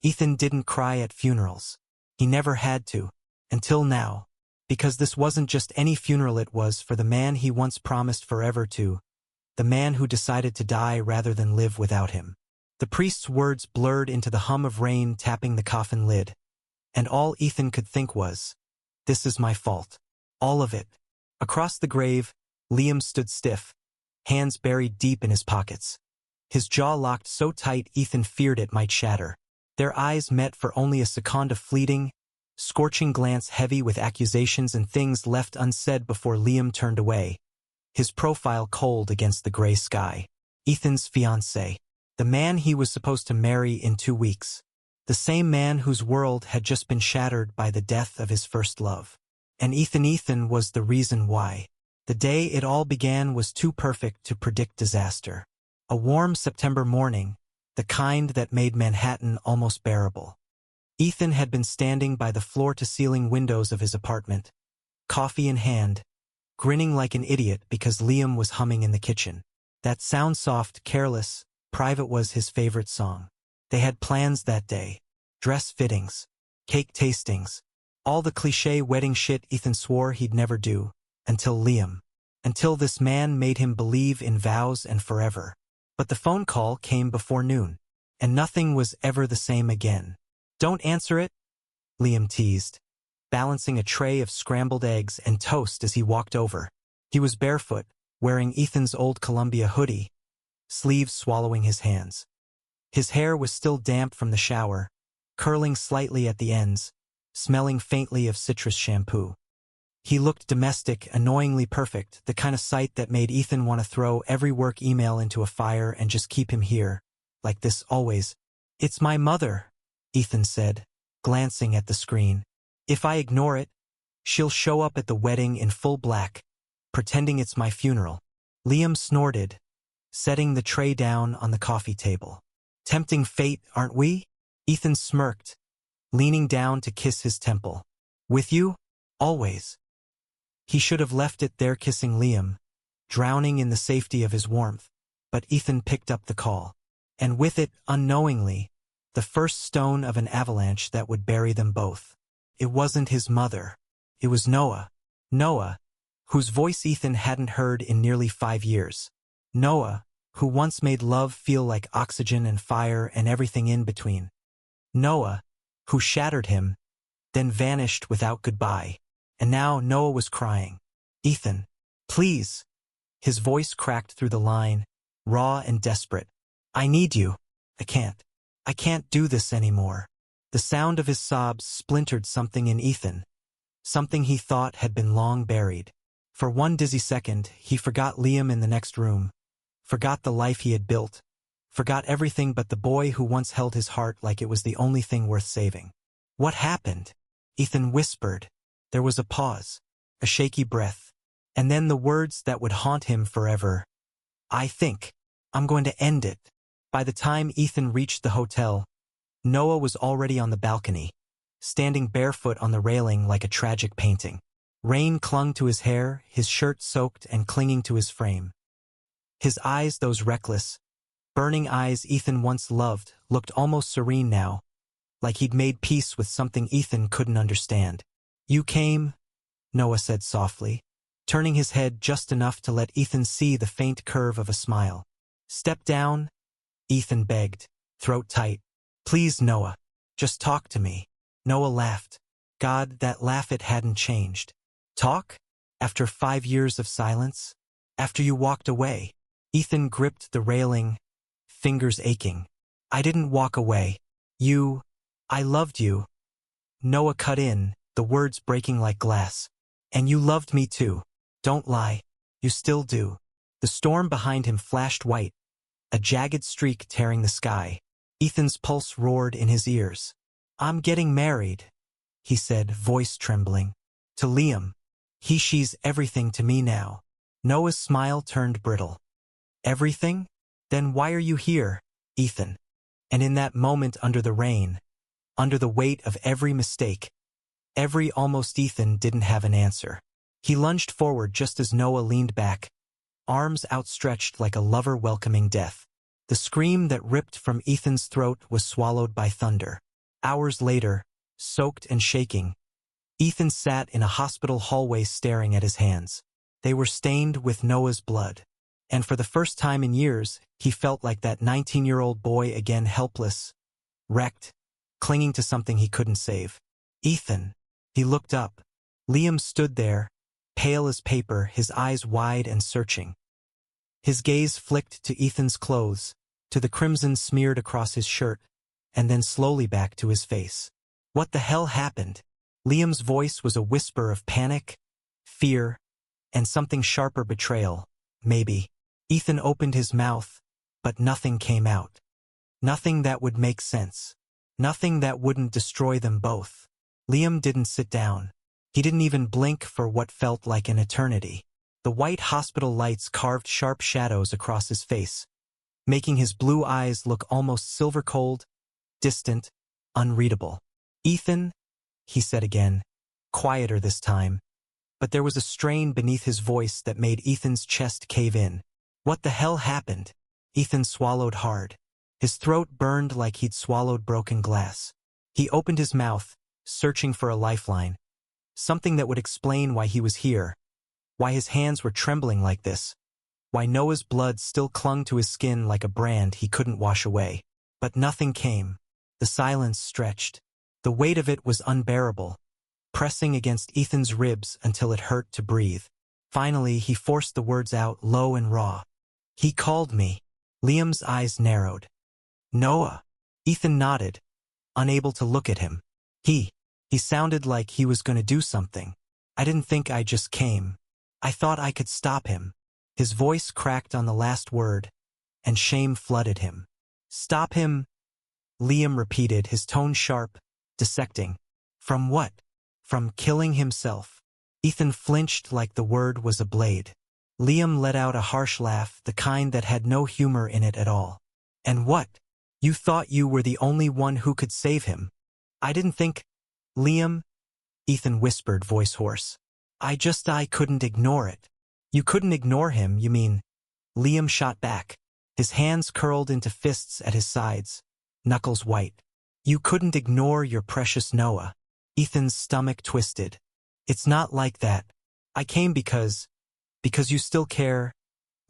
Ethan didn't cry at funerals. He never had to. Until now. Because this wasn't just any funeral, it was for the man he once promised forever to. The man who decided to die rather than live without him. The priest's words blurred into the hum of rain tapping the coffin lid. And all Ethan could think was, "This is my fault. All of it." Across the grave, Liam stood stiff, hands buried deep in his pockets. His jaw locked so tight Ethan feared it might shatter. Their eyes met for only a second, a fleeting, scorching glance heavy with accusations and things left unsaid before Liam turned away, his profile cold against the gray sky. Ethan's fiancé. The man he was supposed to marry in 2 weeks. The same man whose world had just been shattered by the death of his first love. And Ethan was the reason why. The day it all began was too perfect to predict disaster. A warm September morning, the kind that made Manhattan almost bearable. Ethan had been standing by the floor-to-ceiling windows of his apartment, coffee in hand, grinning like an idiot because Liam was humming in the kitchen. That sound-soft, careless, private was his favorite song. They had plans that day. Dress fittings, cake tastings, all the cliché wedding shit Ethan swore he'd never do, until Liam. Until this man made him believe in vows and forever. But the phone call came before noon, and nothing was ever the same again. "Don't answer it," Liam teased, balancing a tray of scrambled eggs and toast as he walked over. He was barefoot, wearing Ethan's old Columbia hoodie, sleeves swallowing his hands. His hair was still damp from the shower, curling slightly at the ends, smelling faintly of citrus shampoo. He looked domestic, annoyingly perfect, the kind of sight that made Ethan want to throw every work email into a fire and just keep him here, like this always. "It's my mother," Ethan said, glancing at the screen. "If I ignore it, she'll show up at the wedding in full black, pretending it's my funeral." Liam snorted, setting the tray down on the coffee table. "Tempting fate, aren't we?" Ethan smirked, leaning down to kiss his temple. "With you? Always." He should have left it there kissing Liam, drowning in the safety of his warmth, but Ethan picked up the call. And with it, unknowingly, the first stone of an avalanche that would bury them both. It wasn't his mother. It was Noah. Noah, whose voice Ethan hadn't heard in nearly 5 years. Noah, who once made love feel like oxygen and fire and everything in between. Noah, who shattered him, then vanished without goodbye. And now Noah was crying. "Ethan, please." His voice cracked through the line, raw and desperate. "I need you. I can't do this anymore." The sound of his sobs splintered something in Ethan, something he thought had been long buried. For one dizzy second, he forgot Liam in the next room, forgot the life he had built, forgot everything but the boy who once held his heart like it was the only thing worth saving. "What happened?" Ethan whispered. There was a pause, a shaky breath, and then the words that would haunt him forever. "I think I'm going to end it." By the time Ethan reached the hotel, Noah was already on the balcony, standing barefoot on the railing like a tragic painting. Rain clung to his hair, his shirt soaked and clinging to his frame. His eyes, those reckless, burning eyes Ethan once loved, looked almost serene now, like he'd made peace with something Ethan couldn't understand. "You came," Noah said softly, turning his head just enough to let Ethan see the faint curve of a smile. "Step down," Ethan begged, throat tight. "Please, Noah, just talk to me." Noah laughed. God, that laugh, it hadn't changed. "Talk? After 5 years of silence? After you walked away?" Ethan gripped the railing, fingers aching. "I didn't walk away. I loved you." Noah cut in, the words breaking like glass. "And you loved me too. Don't lie. You still do." The storm behind him flashed white, a jagged streak tearing the sky. Ethan's pulse roared in his ears. "I'm getting married," he said, voice trembling. "To Liam. She's everything to me now." Noah's smile turned brittle. "Everything? Then why are you here, Ethan?" And in that moment under the rain, under the weight of every mistake, every almost, Ethan didn't have an answer. He lunged forward just as Noah leaned back, arms outstretched like a lover welcoming death. The scream that ripped from Ethan's throat was swallowed by thunder. Hours later, soaked and shaking, Ethan sat in a hospital hallway staring at his hands. They were stained with Noah's blood. And for the first time in years, he felt like that 19-year-old boy again, helpless, wrecked, clinging to something he couldn't save. Ethan. He looked up. Liam stood there, pale as paper, his eyes wide and searching. His gaze flicked to Ethan's clothes, to the crimson smeared across his shirt, and then slowly back to his face. What the hell happened? Liam's voice was a whisper of panic, fear, and something sharper, betrayal, maybe. Ethan opened his mouth, but nothing came out. Nothing that would make sense. Nothing that wouldn't destroy them both. Liam didn't sit down. He didn't even blink for what felt like an eternity. The white hospital lights carved sharp shadows across his face, making his blue eyes look almost silver-cold, distant, unreadable. "Ethan," he said again, quieter this time, but there was a strain beneath his voice that made Ethan's chest cave in. "What the hell happened?" Ethan swallowed hard. His throat burned like he'd swallowed broken glass. He opened his mouth, searching for a lifeline, something that would explain why he was here, why his hands were trembling like this, why Noah's blood still clung to his skin like a brand he couldn't wash away. But nothing came. The silence stretched. The weight of it was unbearable, pressing against Ethan's ribs until it hurt to breathe. Finally, he forced the words out, low and raw. "He called me." Liam's eyes narrowed. "Noah." Ethan nodded, unable to look at him. He sounded like he was going to do something. "I didn't think, I just came. I thought I could stop him." His voice cracked on the last word, and shame flooded him. "Stop him?" Liam repeated, his tone sharp, dissecting. "From what?" "From killing himself." Ethan flinched like the word was a blade. Liam let out a harsh laugh, the kind that had no humor in it at all. "And what? You thought you were the only one who could save him?" "I didn't think—" "Liam," Ethan whispered, voice hoarse. I couldn't ignore it." "You couldn't ignore him, you mean?" Liam shot back. His hands curled into fists at his sides, knuckles white. "You couldn't ignore your precious Noah." Ethan's stomach twisted. "It's not like that. I came because you still care."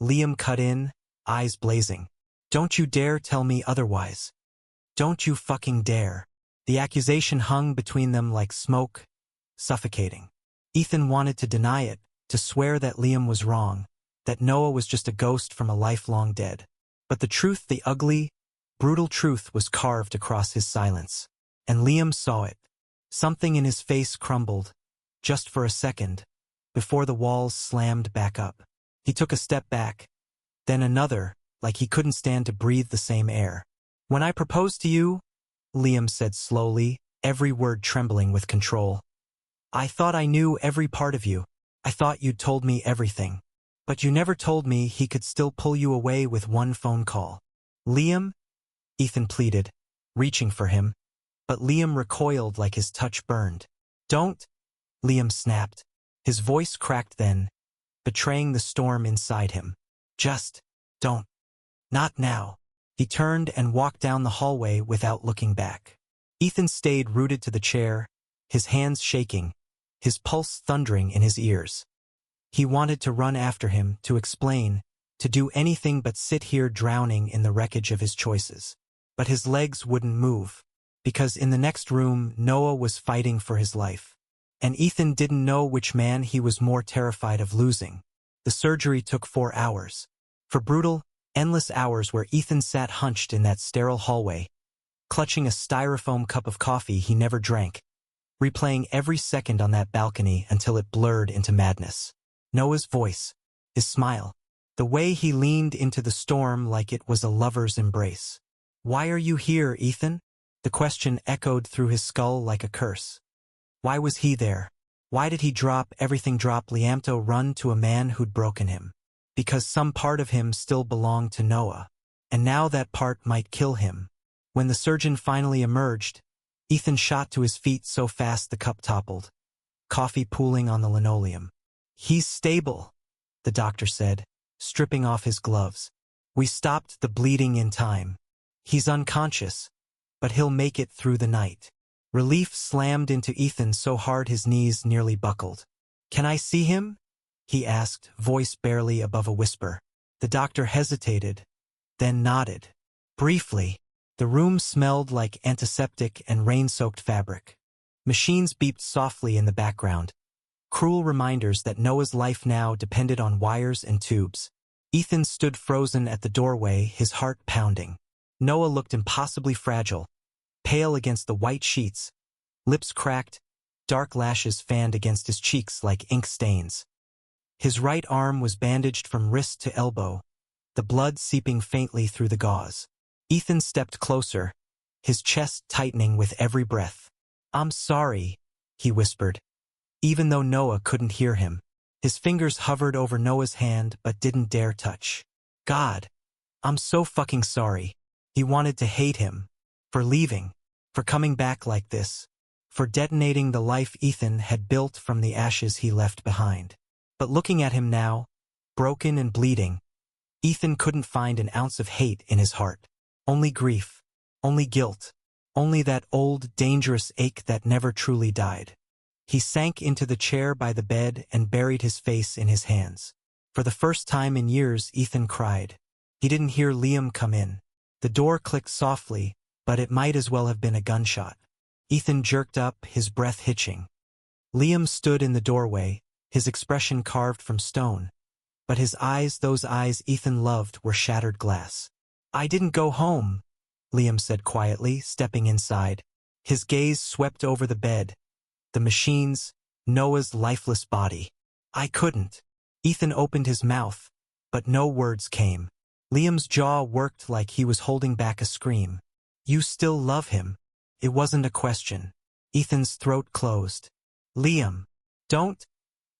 Liam cut in, eyes blazing. "Don't you dare tell me otherwise. Don't you fucking dare." The accusation hung between them like smoke, suffocating. Ethan wanted to deny it, to swear that Liam was wrong, that Noah was just a ghost from a life long dead. But the truth, the ugly, brutal truth, was carved across his silence. And Liam saw it. Something in his face crumbled, just for a second, before the walls slammed back up. He took a step back, then another, like he couldn't stand to breathe the same air. "When I proposed to you," Liam said slowly, every word trembling with control, "I thought I knew every part of you. I thought you'd told me everything. But you never told me he could still pull you away with one phone call." "Liam?" Ethan pleaded, reaching for him, but Liam recoiled like his touch burned. "Don't!" Liam snapped. His voice cracked then, betraying the storm inside him. "Just don't. Not now." He turned and walked down the hallway without looking back. Ethan stayed rooted to the chair, his hands shaking, his pulse thundering in his ears. He wanted to run after him, to explain, to do anything but sit here drowning in the wreckage of his choices. But his legs wouldn't move, because in the next room Noah was fighting for his life. And Ethan didn't know which man he was more terrified of losing. The surgery took 4 hours. For brutal, endless hours where Ethan sat hunched in that sterile hallway, clutching a styrofoam cup of coffee he never drank, replaying every second on that balcony until it blurred into madness. Noah's voice, his smile, the way he leaned into the storm like it was a lover's embrace. "Why are you here, Ethan?" The question echoed through his skull like a curse. Why was he there? Why did he drop everything, drop Liamto, run to a man who'd broken him? Because some part of him still belonged to Noah, and now that part might kill him. When the surgeon finally emerged, Ethan shot to his feet so fast the cup toppled, coffee pooling on the linoleum. "He's stable," the doctor said, stripping off his gloves. "We stopped the bleeding in time. He's unconscious, but he'll make it through the night. Relief slammed into Ethan so hard his knees nearly buckled. "Can I see him?" he asked, voice barely above a whisper. The doctor hesitated, then nodded. Briefly. The room smelled like antiseptic and rain-soaked fabric. Machines beeped softly in the background, cruel reminders that Noah's life now depended on wires and tubes. Ethan stood frozen at the doorway, his heart pounding. Noah looked impossibly fragile, pale against the white sheets, lips cracked, dark lashes fanned against his cheeks like ink stains. His right arm was bandaged from wrist to elbow, the blood seeping faintly through the gauze. Ethan stepped closer, his chest tightening with every breath. "I'm sorry," he whispered, even though Noah couldn't hear him. His fingers hovered over Noah's hand but didn't dare touch. "God, I'm so fucking sorry." He wanted to hate him. For leaving. For coming back like this. For detonating the life Ethan had built from the ashes he left behind. But looking at him now, broken and bleeding, Ethan couldn't find an ounce of hate in his heart. Only grief. Only guilt. Only that old, dangerous ache that never truly died. He sank into the chair by the bed and buried his face in his hands. For the first time in years, Ethan cried. He didn't hear Liam come in. The door clicked softly, but it might as well have been a gunshot. Ethan jerked up, his breath hitching. Liam stood in the doorway, his expression carved from stone. But his eyes, those eyes Ethan loved, were shattered glass. "I didn't go home," Liam said quietly, stepping inside. His gaze swept over the bed, the machines, Noah's lifeless body. "I couldn't." Ethan opened his mouth, but no words came. Liam's jaw worked like he was holding back a scream. "You still love him?" It wasn't a question. Ethan's throat closed. "Liam, don't,"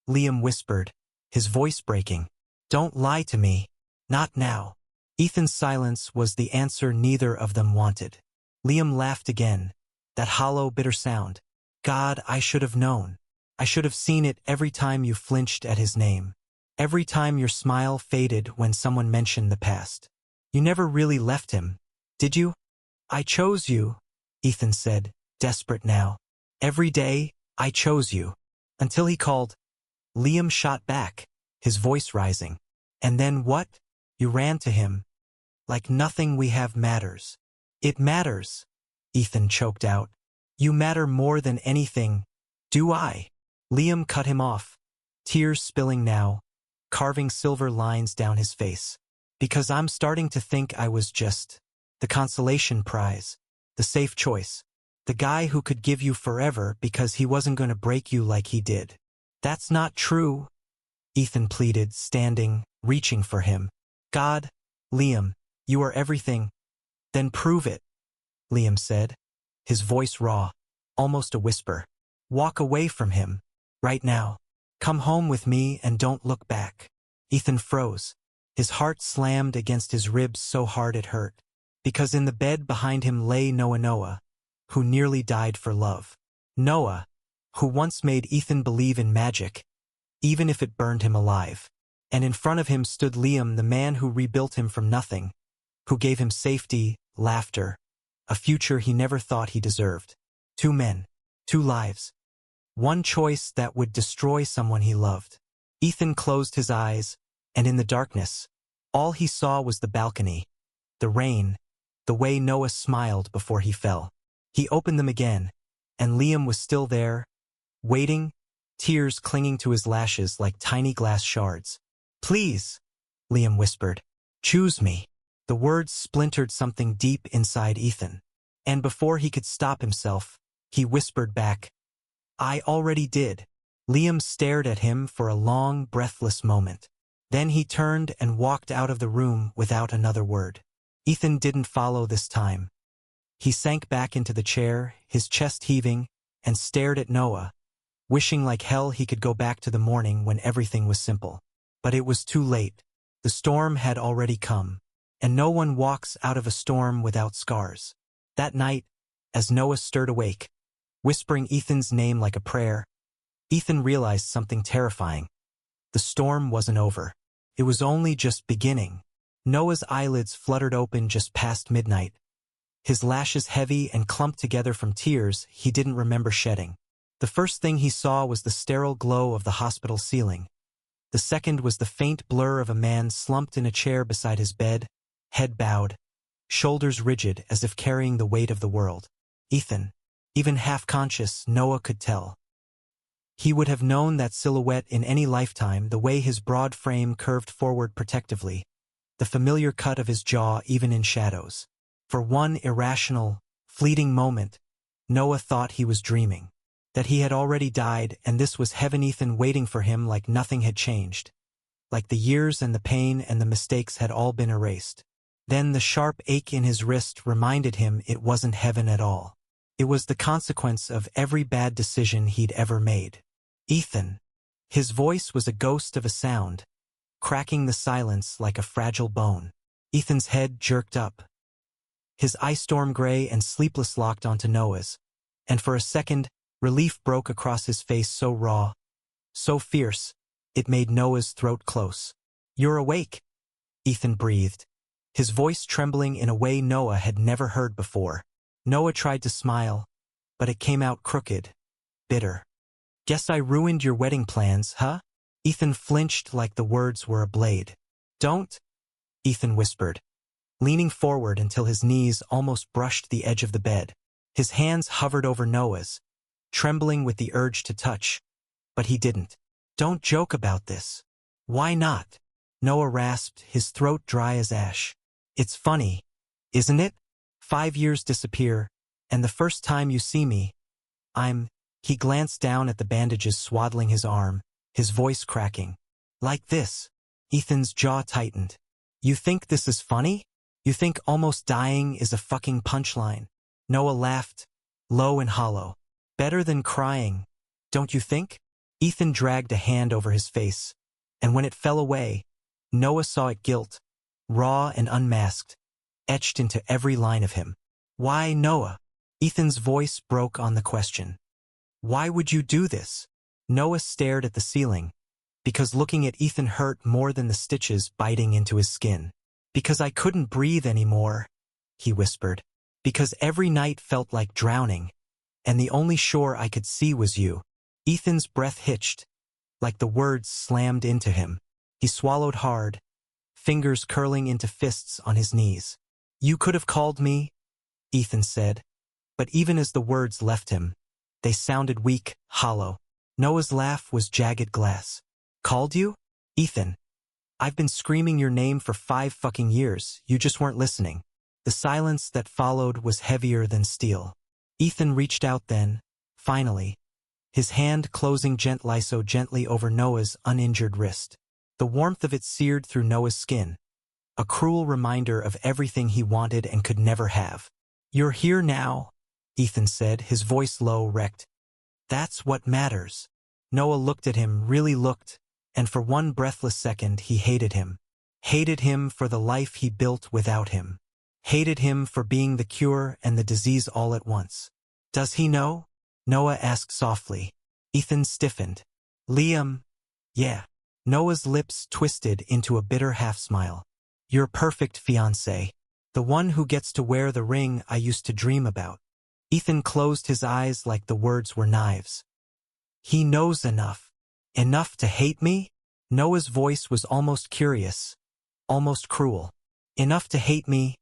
Liam whispered, his voice breaking. "Don't lie to me. Not now." Ethan's silence was the answer neither of them wanted. Liam laughed again, that hollow, bitter sound. "God, I should have known. I should have seen it every time you flinched at his name. Every time your smile faded when someone mentioned the past. You never really left him, did you?" "I chose you," Ethan said, desperate now. "Every day, I chose you." Until he called. Liam shot back, his voice rising. "And then what? You ran to him. Like nothing we have matters." "It matters," Ethan choked out. "You matter more than anything." "Do I?" Liam cut him off, tears spilling now, carving silver lines down his face. "Because I'm starting to think I was just the consolation prize, the safe choice, the guy who could give you forever because he wasn't going to break you like he did." "That's not true," Ethan pleaded, standing, reaching for him. "God, Liam, you are everything." "Then prove it," Liam said, his voice raw, almost a whisper. "Walk away from him, right now. Come home with me and don't look back." Ethan froze. His heart slammed against his ribs so hard it hurt. Because in the bed behind him lay Noah, who nearly died for love. Noah, who once made Ethan believe in magic, even if it burned him alive. And in front of him stood Liam, the man who rebuilt him from nothing, who gave him safety, laughter, a future he never thought he deserved. 2 men, 2 lives. One choice that would destroy someone he loved. Ethan closed his eyes, and in the darkness, all he saw was the balcony, the rain, the way Noah smiled before he fell. He opened them again, and Liam was still there, waiting, tears clinging to his lashes like tiny glass shards. "Please," Liam whispered, "choose me." The words splintered something deep inside Ethan. And before he could stop himself, he whispered back, "I already did." Liam stared at him for a long, breathless moment. Then he turned and walked out of the room without another word. Ethan didn't follow this time. He sank back into the chair, his chest heaving, and stared at Noah, wishing like hell he could go back to the morning when everything was simple. But it was too late. The storm had already come, and no one walks out of a storm without scars. That night, as Noah stirred awake, whispering Ethan's name like a prayer, Ethan realized something terrifying. The storm wasn't over. It was only just beginning. Noah's eyelids fluttered open just past midnight, his lashes heavy and clumped together from tears he didn't remember shedding. The first thing he saw was the sterile glow of the hospital ceiling. The second was the faint blur of a man slumped in a chair beside his bed, head bowed, shoulders rigid as if carrying the weight of the world. Ethan. Even half-conscious, Noah could tell. He would have known that silhouette in any lifetime, the way his broad frame curved forward protectively, the familiar cut of his jaw even in shadows. For one irrational, fleeting moment, Noah thought he was dreaming, that he had already died and this was heaven, Ethan waiting for him like nothing had changed, like the years and the pain and the mistakes had all been erased. Then the sharp ache in his wrist reminded him it wasn't heaven at all. It was the consequence of every bad decision he'd ever made. Ethan. His voice was a ghost of a sound, cracking the silence like a fragile bone. Ethan's head jerked up. His eye storm gray and sleepless locked onto Noah's, and for a second, relief broke across his face so raw, so fierce, it made Noah's throat close. "You're awake," Ethan breathed, his voice trembling in a way Noah had never heard before. Noah tried to smile, but it came out crooked, bitter. "Guess I ruined your wedding plans, huh?" Ethan flinched like the words were a blade. "Don't," Ethan whispered, leaning forward until his knees almost brushed the edge of the bed. His hands hovered over Noah's, trembling with the urge to touch, but he didn't. "Don't joke about this." "Why not?" Noah rasped, his throat dry as ash. "It's funny, isn't it? 5 years disappear, and the first time you see me, He glanced down at the bandages swaddling his arm, his voice cracking. "Like this." Ethan's jaw tightened. "You think this is funny? You think almost dying is a fucking punchline?" Noah laughed, low and hollow. "Better than crying, don't you think?" Ethan dragged a hand over his face, and when it fell away, Noah saw it guilt, raw and unmasked, etched into every line of him. "Why, Noah?" Ethan's voice broke on the question. "Why would you do this?" Noah stared at the ceiling, because looking at Ethan hurt more than the stitches biting into his skin. "Because I couldn't breathe anymore," he whispered. "Because every night felt like drowning, and the only shore I could see was you." Ethan's breath hitched, like the words slammed into him. He swallowed hard, fingers curling into fists on his knees. "You could have called me," Ethan said, but even as the words left him, they sounded weak, hollow. Noah's laugh was jagged glass. "Called you? Ethan, I've been screaming your name for 5 fucking years, you just weren't listening." The silence that followed was heavier than steel. Ethan reached out then, finally, his hand closing gently over Noah's uninjured wrist. The warmth of it seared through Noah's skin, a cruel reminder of everything he wanted and could never have. "You're here now," Ethan said, his voice low, wrecked. "That's what matters." Noah looked at him, really looked, and for one breathless second he hated him. Hated him for the life he built without him. Hated him for being the cure and the disease all at once. "Does he know?" Noah asked softly. Ethan stiffened. "Liam, yeah." Noah's lips twisted into a bitter half-smile. "Your perfect fiancé. The one who gets to wear the ring I used to dream about." Ethan closed his eyes like the words were knives. "He knows enough. Enough to hate me?" Noah's voice was almost curious, almost cruel. "Enough to hate me,"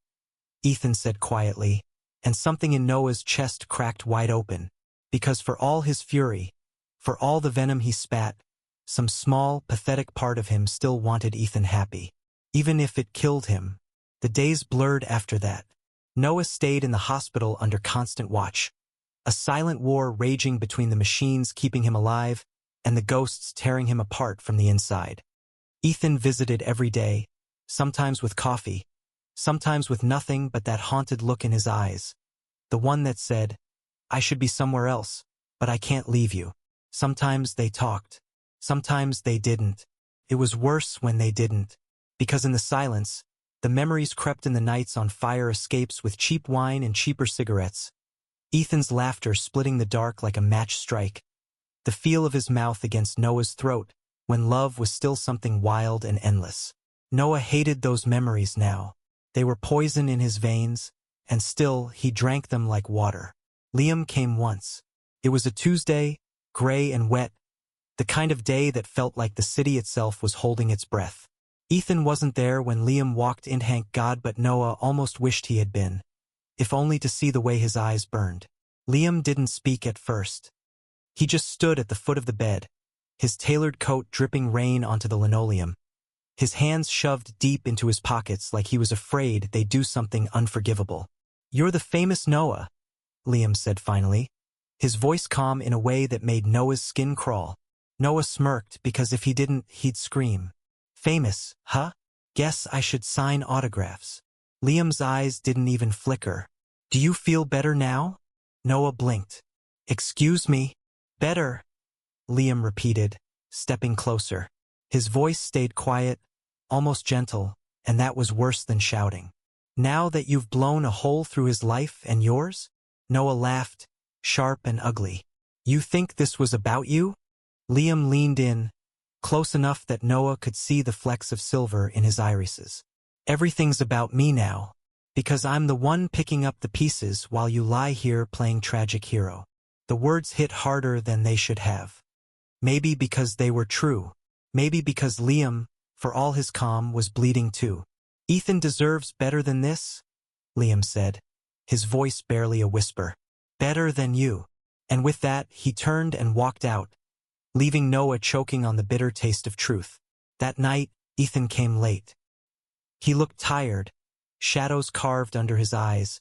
Ethan said quietly, and something in Noah's chest cracked wide open, because for all his fury, for all the venom he spat, some small, pathetic part of him still wanted Ethan happy, even if it killed him. The days blurred after that. Noah stayed in the hospital under constant watch, a silent war raging between the machines keeping him alive and the ghosts tearing him apart from the inside. Ethan visited every day, sometimes with coffee, sometimes with nothing but that haunted look in his eyes, the one that said, "I should be somewhere else, but I can't leave you." Sometimes they talked, sometimes they didn't. It was worse when they didn't, because in the silence, the memories crept in the nights on fire escapes with cheap wine and cheaper cigarettes. Ethan's laughter splitting the dark like a match strike. The feel of his mouth against Noah's throat when love was still something wild and endless. Noah hated those memories now. They were poison in his veins, and still he drank them like water. Liam came once. It was a Tuesday, gray and wet, the kind of day that felt like the city itself was holding its breath. Ethan wasn't there when Liam walked in, thank God, but Noah almost wished he had been, if only to see the way his eyes burned. Liam didn't speak at first. He just stood at the foot of the bed, his tailored coat dripping rain onto the linoleum, his hands shoved deep into his pockets like he was afraid they'd do something unforgivable. "You're the famous Noah," Liam said finally, his voice calm in a way that made Noah's skin crawl. Noah smirked because if he didn't, he'd scream. "Famous, huh? Guess I should sign autographs." Liam's eyes didn't even flicker. "Do you feel better now?" Noah blinked. "Excuse me." "Better," Liam repeated, stepping closer. His voice stayed quiet, almost gentle, and that was worse than shouting. "Now that you've blown a hole through his life and yours?" Noah laughed, sharp and ugly. "You think this was about you?" Liam leaned in, close enough that Noah could see the flecks of silver in his irises. "Everything's about me now, because I'm the one picking up the pieces while you lie here playing tragic hero." The words hit harder than they should have. Maybe because they were true. Maybe because Liam, for all his calm, was bleeding too. "Ethan deserves better than this," Liam said, his voice barely a whisper. "Better than you." And with that, he turned and walked out, leaving Noah choking on the bitter taste of truth. That night, Ethan came late. He looked tired, shadows carved under his eyes,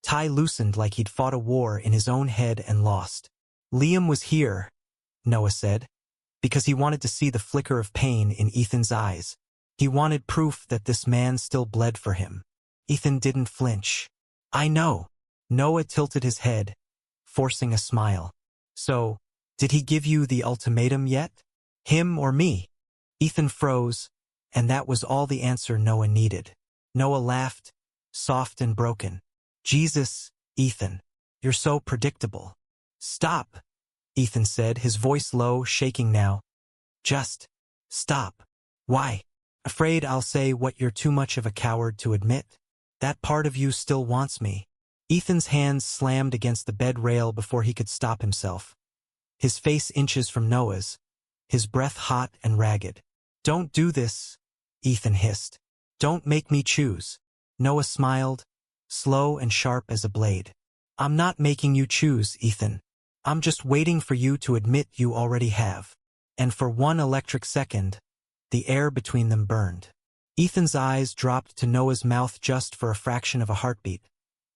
tie loosened like he'd fought a war in his own head and lost. "Liam was here," Noah said, because he wanted to see the flicker of pain in Ethan's eyes. He wanted proof that this man still bled for him. Ethan didn't flinch. "I know." Noah tilted his head, forcing a smile. "So, did he give you the ultimatum yet? Him or me?" Ethan froze, and that was all the answer Noah needed. Noah laughed, soft and broken. "Jesus, Ethan, you're so predictable." "Stop," Ethan said, his voice low, shaking now. "Just stop." "Why?" "Afraid I'll say what you're too much of a coward to admit. That part of you still wants me." Ethan's hands slammed against the bed rail before he could stop himself. His face inches from Noah's, his breath hot and ragged. "Don't do this," Ethan hissed. "Don't make me choose." Noah smiled, slow and sharp as a blade. "I'm not making you choose, Ethan. I'm just waiting for you to admit you already have." And for one electric second, the air between them burned. Ethan's eyes dropped to Noah's mouth just for a fraction of a heartbeat,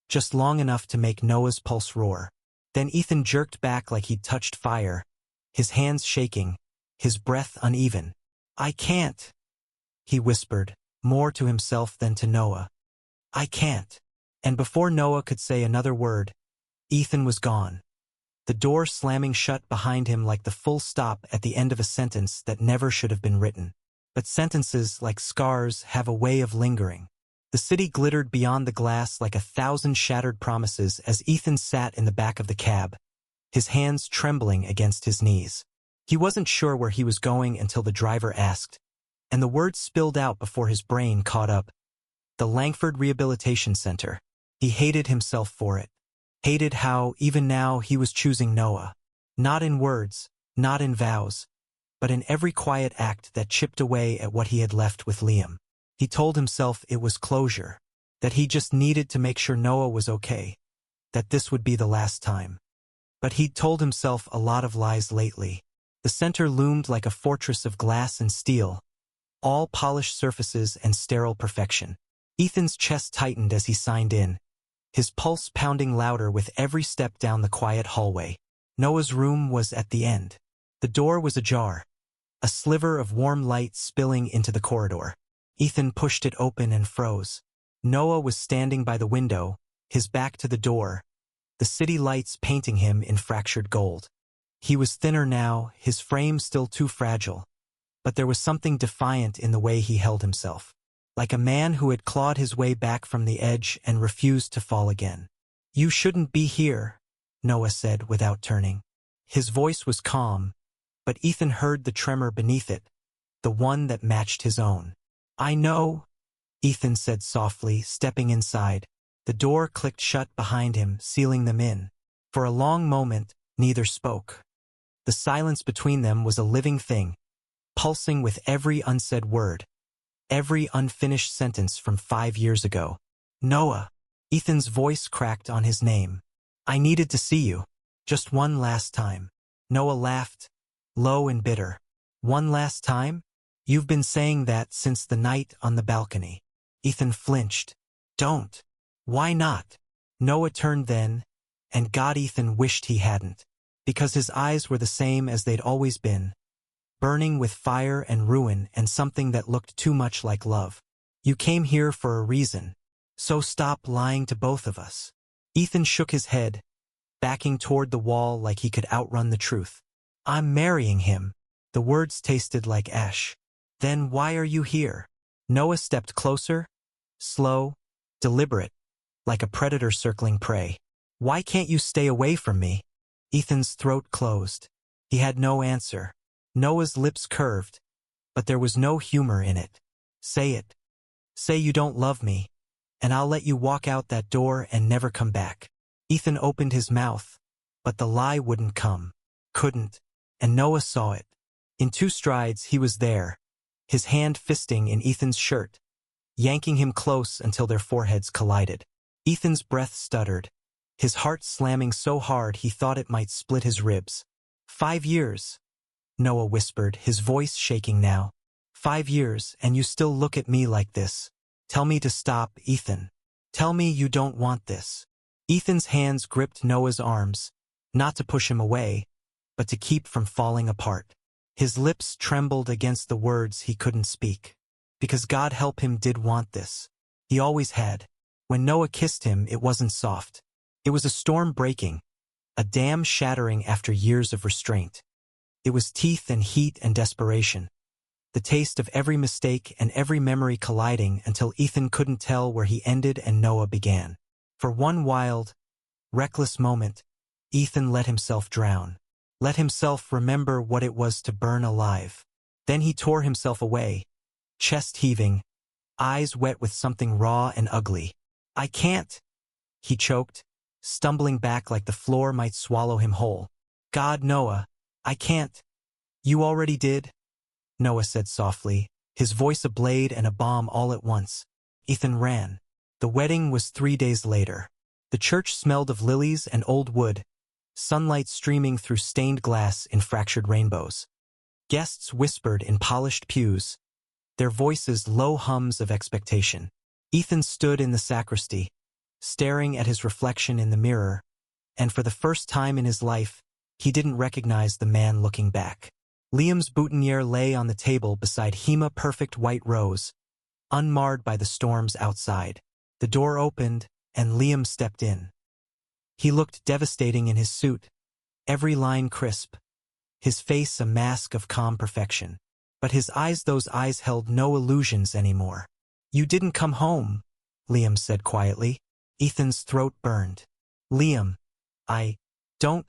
just long enough to make Noah's pulse roar. Then Ethan jerked back like he'd touched fire, his hands shaking, his breath uneven. "I can't," he whispered, more to himself than to Noah. "I can't." And before Noah could say another word, Ethan was gone, the door slamming shut behind him like the full stop at the end of a sentence that never should have been written. But sentences, like scars, have a way of lingering. The city glittered beyond the glass like 1,000 shattered promises as Ethan sat in the back of the cab, his hands trembling against his knees. He wasn't sure where he was going until the driver asked, and the words spilled out before his brain caught up. The Langford Rehabilitation Center. He hated himself for it. Hated how, even now, he was choosing Noah. Not in words, not in vows, but in every quiet act that chipped away at what he had left with Liam. He told himself it was closure, that he just needed to make sure Noah was okay, that this would be the last time. But he'd told himself a lot of lies lately. The center loomed like a fortress of glass and steel, all polished surfaces and sterile perfection. Ethan's chest tightened as he signed in, his pulse pounding louder with every step down the quiet hallway. Noah's room was at the end. The door was ajar, a sliver of warm light spilling into the corridor. Ethan pushed it open and froze. Noah was standing by the window, his back to the door, the city lights painting him in fractured gold. He was thinner now, his frame still too fragile, but there was something defiant in the way he held himself, like a man who had clawed his way back from the edge and refused to fall again. "You shouldn't be here," Noah said without turning. His voice was calm, but Ethan heard the tremor beneath it, the one that matched his own. "I know," Ethan said softly, stepping inside. The door clicked shut behind him, sealing them in. For a long moment, neither spoke. The silence between them was a living thing, pulsing with every unsaid word, every unfinished sentence from 5 years ago. Noah. Ethan's voice cracked on his name. I needed to see you. Just one last time. Noah laughed, low and bitter. One last time? You've been saying that since the night on the balcony. Ethan flinched. Don't. Why not? Noah turned then, and God, Ethan wished he hadn't, because his eyes were the same as they'd always been, burning with fire and ruin and something that looked too much like love. You came here for a reason, so stop lying to both of us. Ethan shook his head, backing toward the wall like he could outrun the truth. I'm marrying him. The words tasted like ash. Then why are you here? Noah stepped closer, slow, deliberate, like a predator circling prey. Why can't you stay away from me? Ethan's throat closed. He had no answer. Noah's lips curved, but there was no humor in it. Say it. Say you don't love me, and I'll let you walk out that door and never come back. Ethan opened his mouth, but the lie wouldn't come. Couldn't. And Noah saw it. In 2 strides he was there, his hand fisting in Ethan's shirt, yanking him close until their foreheads collided. Ethan's breath stuttered, his heart slamming so hard he thought it might split his ribs. 5 years, Noah whispered, his voice shaking now. 5 years, and you still look at me like this. Tell me to stop, Ethan. Tell me you don't want this. Ethan's hands gripped Noah's arms, not to push him away, but to keep from falling apart. His lips trembled against the words he couldn't speak. Because God help him did want this. He always had. When Noah kissed him, it wasn't soft. It was a storm breaking, a dam shattering after years of restraint. It was teeth and heat and desperation. The taste of every mistake and every memory colliding until Ethan couldn't tell where he ended and Noah began. For one wild, reckless moment, Ethan let himself drown. Let himself remember what it was to burn alive. Then he tore himself away, chest heaving, eyes wet with something raw and ugly. I can't, he choked, stumbling back like the floor might swallow him whole. God, Noah, I can't. You already did, Noah said softly, his voice a blade and a bomb all at once. Ethan ran. The wedding was 3 days later. The church smelled of lilies and old wood, sunlight streaming through stained glass in fractured rainbows. Guests whispered in polished pews, their voices low hums of expectation. Ethan stood in the sacristy, staring at his reflection in the mirror, and for the first time in his life, he didn't recognize the man looking back. Liam's boutonniere lay on the table beside Hema perfect white rose, unmarred by the storms outside. The door opened, and Liam stepped in. He looked devastating in his suit, every line crisp, his face a mask of calm perfection. But his eyes, those eyes held no illusions anymore. You didn't come home, Liam said quietly. Ethan's throat burned. Liam, I don't.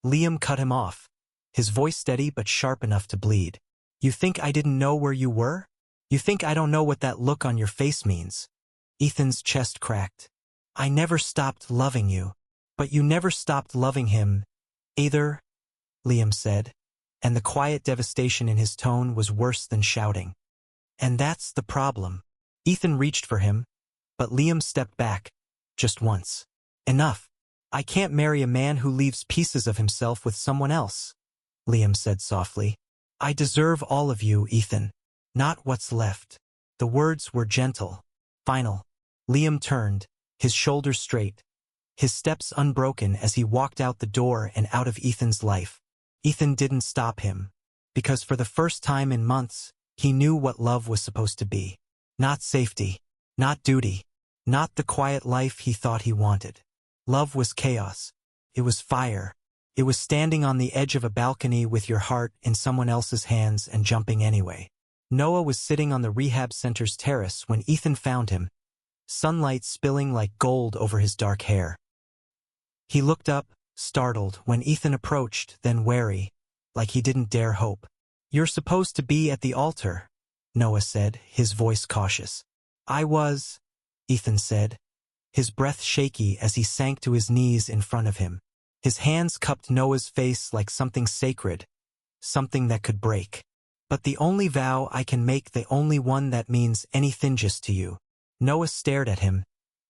Liam cut him off, his voice steady but sharp enough to bleed. You think I didn't know where you were? You think I don't know what that look on your face means? Ethan's chest cracked. I never stopped loving you. But you never stopped loving him, either, Liam said, and the quiet devastation in his tone was worse than shouting. And that's the problem. Ethan reached for him, but Liam stepped back, just once. Enough. I can't marry a man who leaves pieces of himself with someone else, Liam said softly. I deserve all of you, Ethan, not what's left. The words were gentle, final. Liam turned, his shoulders straight, his steps unbroken as he walked out the door and out of Ethan's life. Ethan didn't stop him, because for the first time in months, he knew what love was supposed to be. Not safety, not duty, not the quiet life he thought he wanted. Love was chaos. It was fire. It was standing on the edge of a balcony with your heart in someone else's hands and jumping anyway. Noah was sitting on the rehab center's terrace when Ethan found him, sunlight spilling like gold over his dark hair. He looked up, startled, when Ethan approached, then wary, like he didn't dare hope. You're supposed to be at the altar, Noah said, his voice cautious. I was, Ethan said, his breath shaky as he sank to his knees in front of him. His hands cupped Noah's face like something sacred, something that could break. But the only vow I can make, the only one that means anything just to you. Noah stared at him,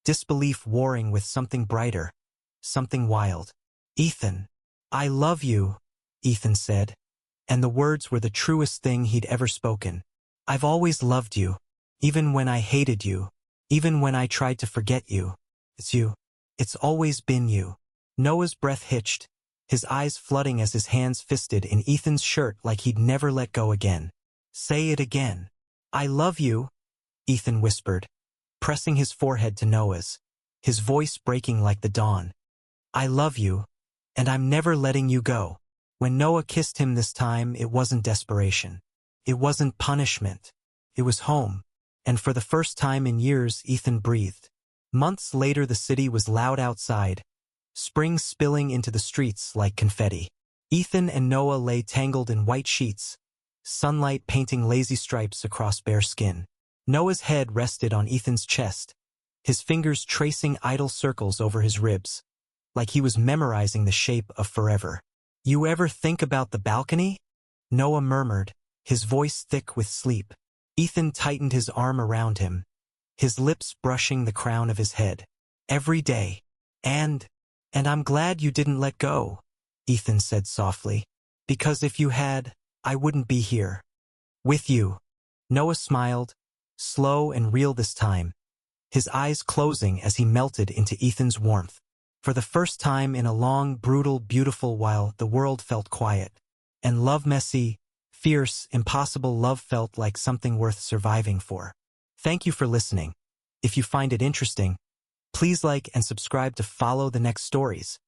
disbelief warring with something brighter, something wild. Ethan, I love you, Ethan said, and the words were the truest thing he'd ever spoken. I've always loved you, even when I hated you, even when I tried to forget you. It's you. It's always been you. Noah's breath hitched, his eyes flooding as his hands fisted in Ethan's shirt like he'd never let go again. Say it again. I love you, Ethan whispered, pressing his forehead to Noah's, his voice breaking like the dawn. I love you, and I'm never letting you go. When Noah kissed him this time, it wasn't desperation. It wasn't punishment. It was home, and for the first time in years, Ethan breathed. Months later, the city was loud outside, spring spilling into the streets like confetti. Ethan and Noah lay tangled in white sheets, sunlight painting lazy stripes across bare skin. Noah's head rested on Ethan's chest, his fingers tracing idle circles over his ribs, like he was memorizing the shape of forever. You ever think about the balcony? Noah murmured, his voice thick with sleep. Ethan tightened his arm around him, his lips brushing the crown of his head. Every day. And I'm glad you didn't let go, Ethan said softly, because if you had, I wouldn't be here. With you. Noah smiled, slow and real this time, his eyes closing as he melted into Ethan's warmth. For the first time in a long, brutal, beautiful while, the world felt quiet. And love, messy, fierce, impossible love, felt like something worth surviving for. Thank you for listening. If you find it interesting, please like and subscribe to follow the next stories.